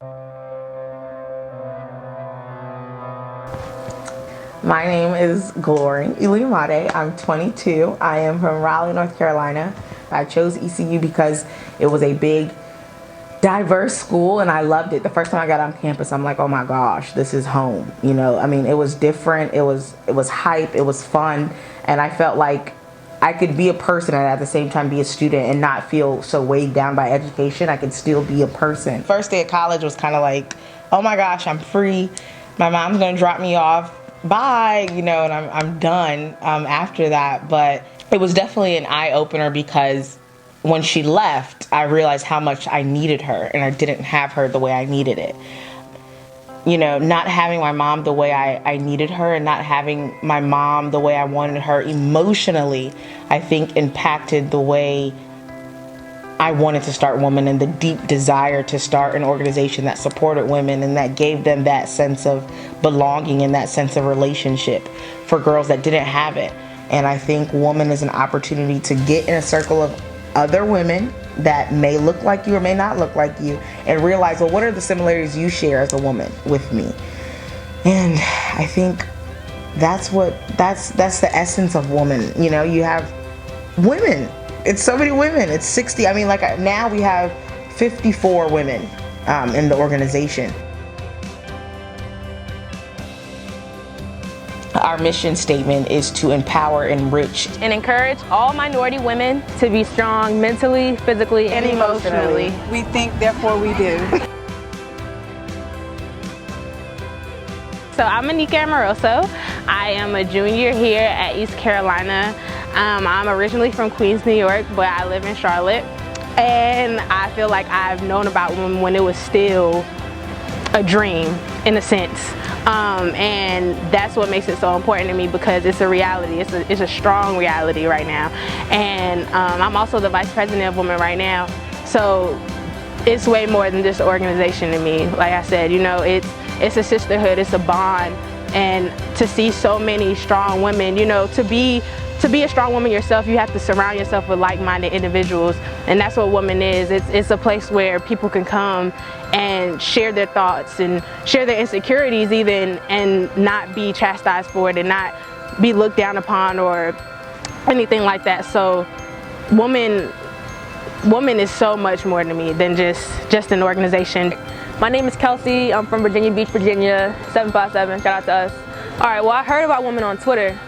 My name is W.O.M.A.N. I'm 22. I am from Raleigh, North Carolina. I chose ECU because it was a big, diverse school and I loved it. The first time I got on campus, I'm like, oh my gosh, this is home. You know, I mean, it was different. It was hype. It was fun. And I felt like I could be a person and at the same time be a student and not feel so weighed down by education. I could still be a person. First day of college was kind of like, oh my gosh, I'm free. My mom's gonna drop me off. Bye, you know, and I'm done after that. But it was definitely an eye-opener because when she left, I realized how much I needed her and I didn't have her the way I needed it. You know, not having my mom the way I needed her and not having my mom the way I wanted her emotionally, I think impacted the way I wanted to start W.O.M.A.N and the deep desire to start an organization that supported women and that gave them that sense of belonging and that sense of relationship for girls that didn't have it. And I think W.O.M.A.N is an opportunity to get in a circle of other women that may look like you or may not look like you and realize, well, what are the similarities you share as a woman with me? And I think that's the essence of W.O.M.A.N. You know, you have women. It's so many women. It's 60. I mean, like now we have 54 women in the organization. Our mission statement is to empower, enrich, and encourage all minority women to be strong mentally, physically, and emotionally. We think, therefore we do. So I'm Anika Amoroso. I am a junior here at East Carolina. I'm originally from Queens, New York, but I live in Charlotte. And I feel like I've known about W.O.M.A.N when it was still a dream, in a sense. And that's what makes it so important to me because it's a reality. It's a strong reality right now. And I'm also the vice president of W.O.M.A.N right now. So it's way more than just an organization to me. Like I said, you know, it's a sisterhood, it's a bond. And to see so many strong women, you know, to be a strong woman yourself, you have to surround yourself with like-minded individuals, and that's what W.O.M.A.N is. It's a place where people can come and share their thoughts and share their insecurities even, and not be chastised for it and not be looked down upon or anything like that. So W.O.M.A.N is so much more to me than just an organization. My name is Kelsey. I'm from Virginia Beach, Virginia, 757. Shout out to us. All right, well, I heard about W.O.M.A.N on Twitter.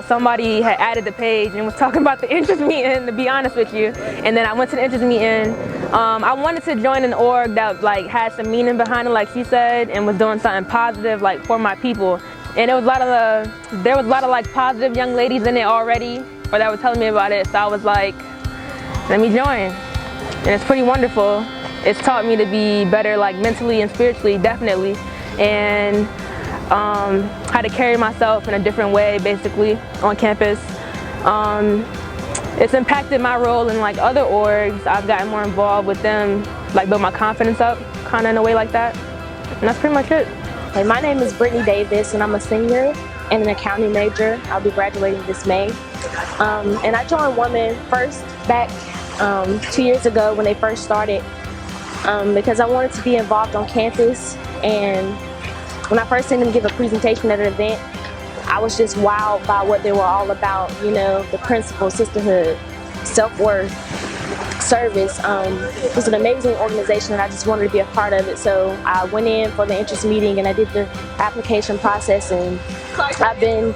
Somebody had added the page and was talking about the interest meeting, to be honest with you. And then I went to the interest meeting. I wanted to join an org that like had some meaning behind it, like she said, and was doing something positive like for my people. And there was a lot of like positive young ladies in it already, or that were telling me about it. So I was like, let me join. And it's pretty wonderful. It's taught me to be better, like mentally and spiritually, definitely. And how to carry myself in a different way, basically, on campus. It's impacted my role in like other orgs. I've gotten more involved with them, like build my confidence up, kind of in a way like that. And that's pretty much it. Hey, my name is Brittany Davis, and I'm a senior and an accounting major. I'll be graduating this May. And I joined W.O.M.A.N first back 2 years ago when they first started, because I wanted to be involved on campus. And when I first seen them give a presentation at an event, I was just wowed by what they were all about, you know, the principles, sisterhood, self-worth, service. It was an amazing organization and I just wanted to be a part of it. So I went in for the interest meeting and I did the application process, and I've been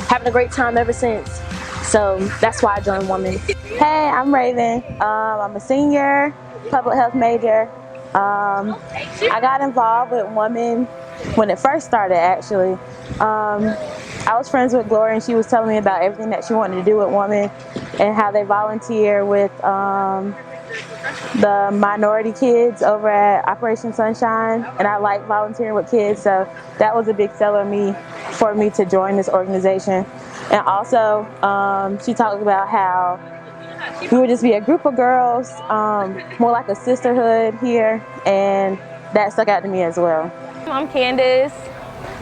having a great time ever since. So that's why I joined W.O.M.A.N. Hey, I'm Raven. I'm a senior, public health major. I got involved with W.O.M.A.N when it first started, actually. I was friends with Gloria and she was telling me about everything that she wanted to do with W.O.M.A.N and how they volunteer with the minority kids over at Operation Sunshine, and I like volunteering with kids, so that was a big seller for me to join this organization. And also, she talked about how we would just be a group of girls, more like a sisterhood here, and that stuck out to me as well. I'm Candace.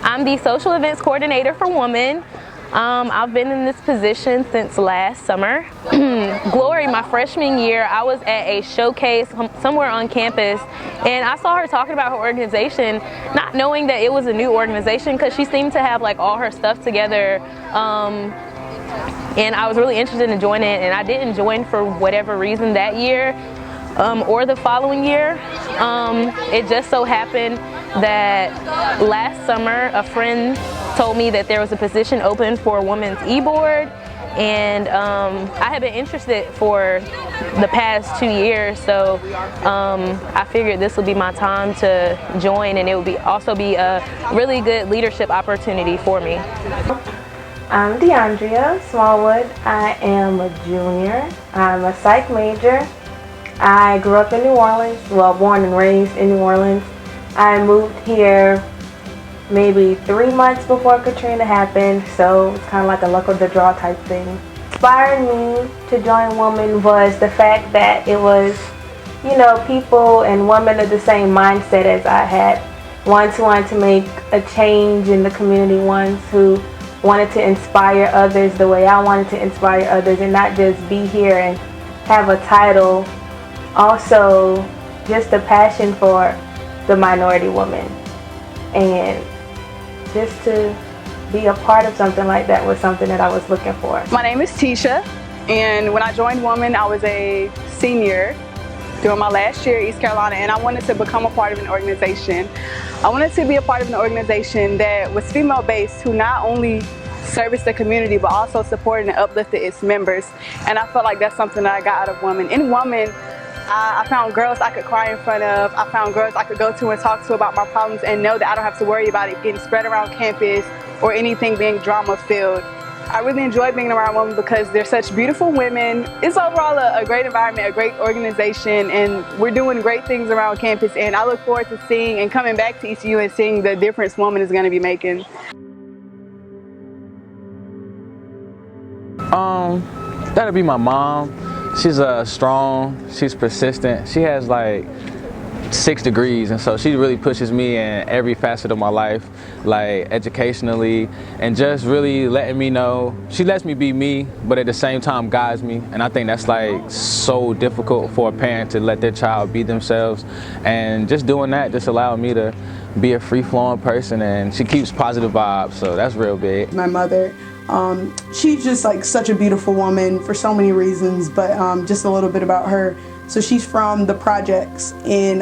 I'm the social events coordinator for W.O.M.A.N. I've been in this position since last summer. Glory, my freshman year, I was at a showcase somewhere on campus, and I saw her talking about her organization, not knowing that it was a new organization because she seemed to have like all her stuff together. And I was really interested in joining it, and I didn't join for whatever reason that year or the following year. It just so happened that last summer a friend told me that there was a position open for a women's e-board, and I had been interested for the past 2 years, so I figured this would be my time to join, and it would also be a really good leadership opportunity for me. I'm DeAndrea Smallwood. I am a junior. I'm a psych major. I grew up in New Orleans, well, born and raised in New Orleans. I moved here maybe 3 months before Katrina happened, so it's kind of like a luck of the draw type thing. Inspired me to join W.O.M.A.N was the fact that it was, you know, people and women of the same mindset as I had. Ones who wanted to make a change in the community, ones who wanted to inspire others the way I wanted to inspire others, and not just be here and have a title. Also, just a passion for the minority woman, and just to be a part of something like that was something that I was looking for. My name is Tisha, and when I joined W.O.M.A.N, I was a senior during my last year at East Carolina, and I wanted to become a part of an organization. I wanted to be a part of an organization that was female-based, who not only serviced the community but also supported and uplifted its members, and I felt like that's something that I got out of W.O.M.A.N. In W.O.M.A.N, I found girls I could cry in front of. I found girls I could go to and talk to about my problems and know that I don't have to worry about it getting spread around campus or anything being drama-filled. I really enjoy being around women because they're such beautiful women. It's overall a great environment, a great organization, and we're doing great things around campus, and I look forward to seeing and coming back to ECU and seeing the difference W.O.M.A.N is going to be making. That'd be my mom. She's strong, she's persistent. She has like 6 degrees, and so she really pushes me in every facet of my life, like educationally, and just really letting me know. She lets me be me, but at the same time guides me, and I think that's like so difficult for a parent to let their child be themselves, and just doing that just allowed me to be a free-flowing person, and she keeps positive vibes, so that's real big. My mother, she's just like such a beautiful woman for so many reasons, but just a little bit about her. So she's from the projects in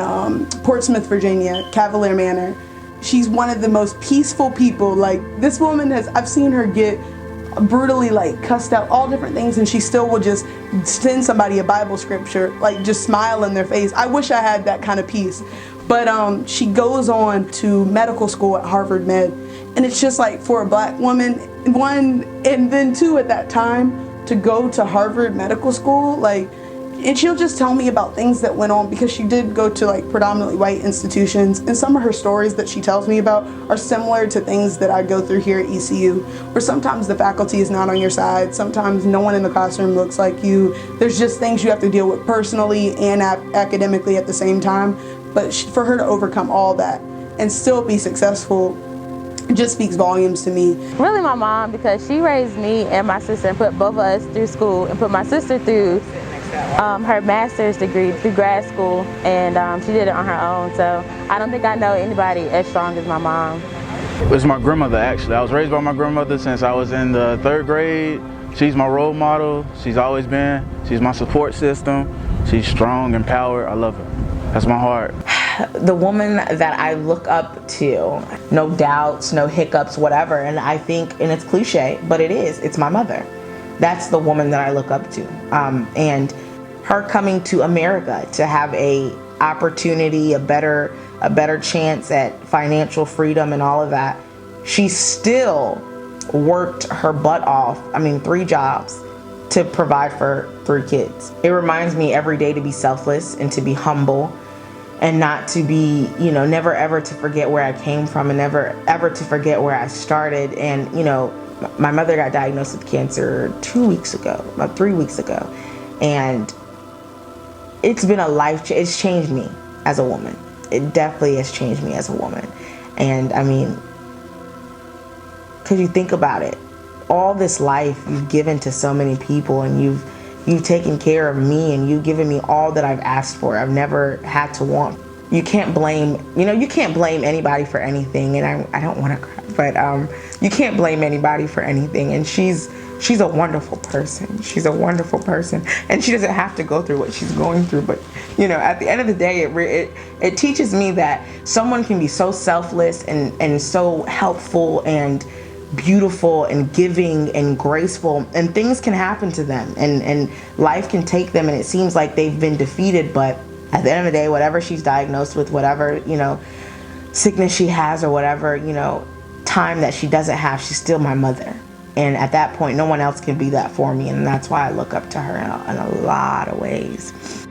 Portsmouth, Virginia, Cavalier Manor. She's one of the most peaceful people. Like, this woman I've seen her get brutally like cussed out, all different things, and she still will just send somebody a Bible scripture, like just smile in their face. I wish I had that kind of peace. But she goes on to medical school at Harvard Med, and it's just like, for a black woman, one, and then two at that time, to go to Harvard Medical School, like, and she'll just tell me about things that went on, because she did go to like predominantly white institutions, and some of her stories that she tells me about are similar to things that I go through here at ECU, where sometimes the faculty is not on your side, sometimes no one in the classroom looks like you. There's just things you have to deal with personally and academically at the same time. But for her to overcome all that and still be successful, it just speaks volumes to me. Really my mom, because she raised me and my sister and put both of us through school, and put my sister through her master's degree through grad school, and she did it on her own. So I don't think I know anybody as strong as my mom. It was my grandmother, actually. I was raised by my grandmother since I was in the 3rd grade. She's my role model. She's always been. She's my support system. She's strong, empowered. I love her. That's my heart. The woman that I look up to, no doubts, no hiccups, whatever, and I think, and it's cliche, but it's my mother. That's the woman that I look up to. And her coming to America to have a opportunity, a better chance at financial freedom and all of that, she still worked her butt off, 3 jobs, to provide for 3 kids. It reminds me every day to be selfless and to be humble, and not to be, never ever to forget where I came from, and never ever to forget where I started. And, my mother got diagnosed with cancer 2 weeks ago, about 3 weeks ago. And it's been it's changed me as a woman. It definitely has changed me as a woman. And because you think about it, all this life you've given to so many people, and you've taken care of me, and you've given me all that I've asked for. I've never had to want. You can't blame, you can't blame anybody for anything, and I don't want to cry, but you can't blame anybody for anything, and she's a wonderful person. She's a wonderful person, and she doesn't have to go through what she's going through, but at the end of the day, it teaches me that someone can be so selfless and so helpful and beautiful and giving and graceful, and things can happen to them, and life can take them, and it seems like they've been defeated, but at the end of the day, whatever she's diagnosed with, whatever sickness she has, or whatever time that she doesn't have, she's still my mother. And at that point, no one else can be that for me, and that's why I look up to her in a lot of ways.